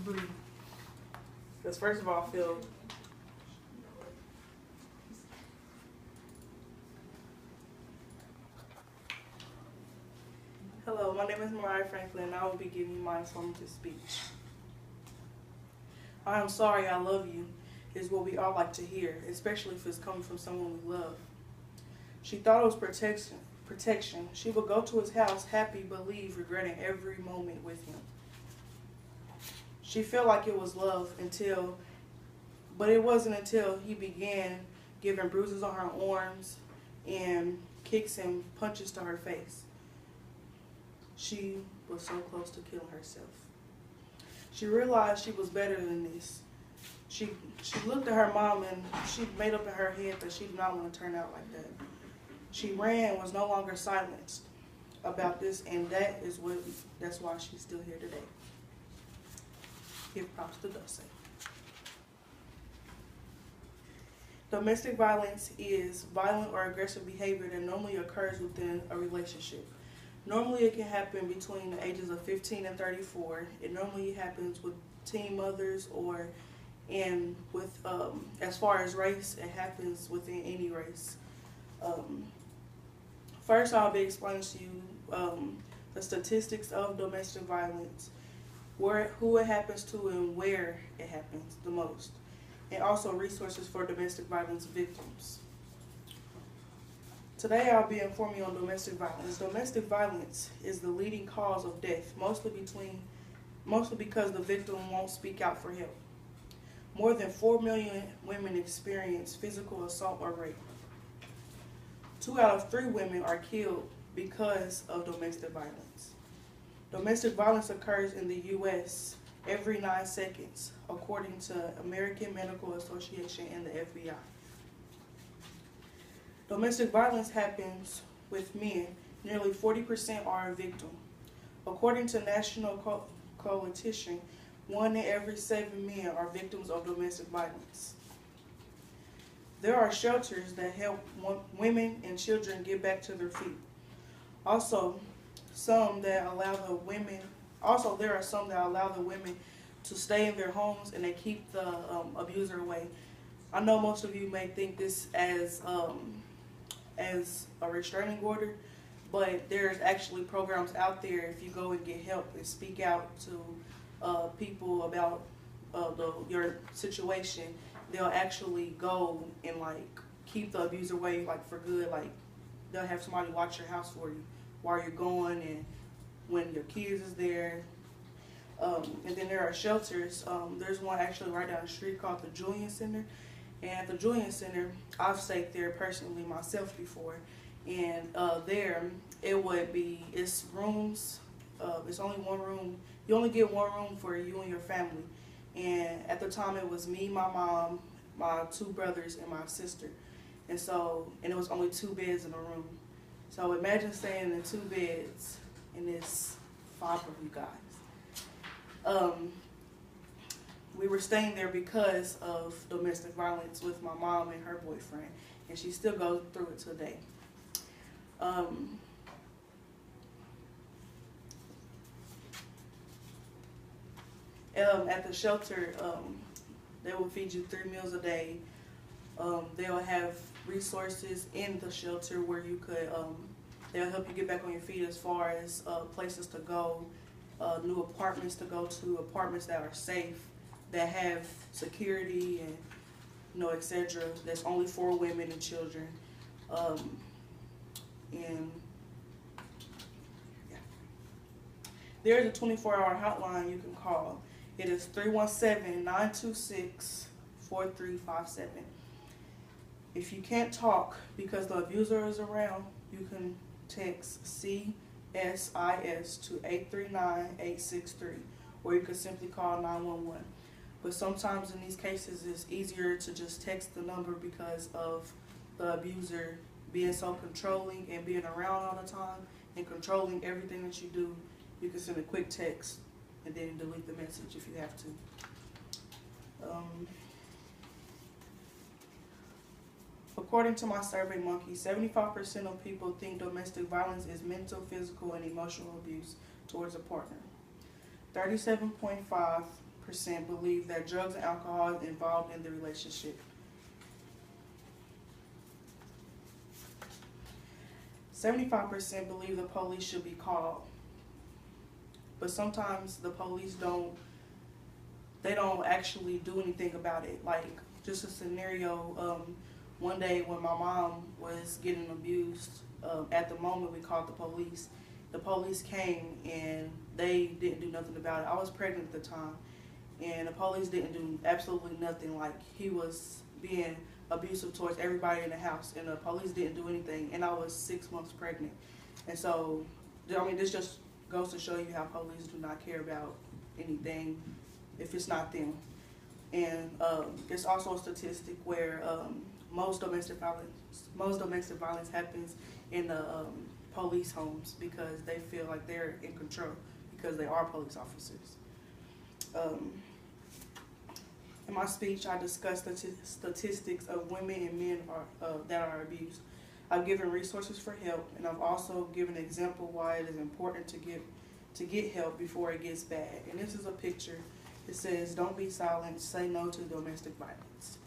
breathe. Because first of all, I feel hello, my name is Mariah Franklin, and I will be giving you my informative speech. I am sorry, I love you is what we all like to hear, especially if it's coming from someone we love. She thought it was protection. She would go to his house happy but leave regretting every moment with him. She felt like it was love but it wasn't until he began giving bruises on her arms and kicks and punches to her face. She was so close to killing herself. She realized she was better than this. She looked at her mom and she made up in her head that she did not want to turn out like that. She ran, was no longer silenced about this, and that's why she's still here today. Give props to Dulce. Domestic violence is violent or aggressive behavior that normally occurs within a relationship. Normally it can happen between the ages of 15 and 34. It normally happens with teen mothers as far as race, it happens within any race. First, I'll be explaining to you the statistics of domestic violence, who it happens to and where it happens the most, and also resources for domestic violence victims. Today I'll be informing you on domestic violence. Domestic violence is the leading cause of death, mostly because the victim won't speak out for help. More than 4 million women experience physical assault or rape. 2 out of 3 women are killed because of domestic violence. Domestic violence occurs in the U.S. every 9 seconds, according to American Medical Association and the FBI. Domestic violence happens with men. Nearly 40% are a victim. According to National Coalition, 1 in every 7 men are victims of domestic violence. There are shelters that help women and children get back to their feet. There are some that allow the women to stay in their homes and they keep the abuser away. I know most of you may think this as a restraining order, but there's actually programs out there if you go and get help and speak out to people about your situation. They'll actually go and keep the abuser away for good. They'll have somebody watch your house for you while you're gone and when your kids is there. And then there are shelters. There's one actually right down the street called the Julian Center. And at the Julian Center, I've stayed there personally myself before. And there, it's rooms. It's only one room. You only get one room for you and your family. And at the time, it was me, my mom, my 2 brothers, and my sister. And it was only 2 beds in a room. So imagine staying in 2 beds, and it's 5 of you guys. We were staying there because of domestic violence with my mom and her boyfriend, and she still goes through it today. At the shelter, they will feed you 3 meals a day. They'll have resources in the shelter where you could, they'll help you get back on your feet as far as places to go, new apartments to go to, apartments that are safe, that have security and etc. That's only for women and children. There's a 24-hour hotline you can call. It is 317-926-4357. If you can't talk because the abuser is around, you can text CSIS to 839-863, or you can simply call 911. But sometimes in these cases, it's easier to just text the number because of the abuser being so controlling and being around all the time and controlling everything that you do. You can send a quick text and then delete the message if you have to. According to my SurveyMonkey, 75% of people think domestic violence is mental, physical, and emotional abuse towards a partner. 37.5% believe that drugs and alcohol is involved in the relationship. 75% believe the police should be called. But sometimes the police don't actually do anything about it. Like, just a scenario, one day when my mom was getting abused, at the moment we called the police. The police came and they didn't do nothing about it. I was pregnant at the time, and the police didn't do absolutely nothing. Like, he was being abusive towards everybody in the house, and the police didn't do anything, and I was 6 months pregnant. And so, I mean, this just goes to show you how police do not care about anything if it's not them. And there's also a statistic where most domestic violence happens in the police homes, because they feel like they're in control because they are police officers. In my speech, I discussed the statistics of women and men that are abused. I've given resources for help, and I've also given an example why it is important to get help before it gets bad. And this is a picture. It says, "Don't be silent, say no to domestic violence."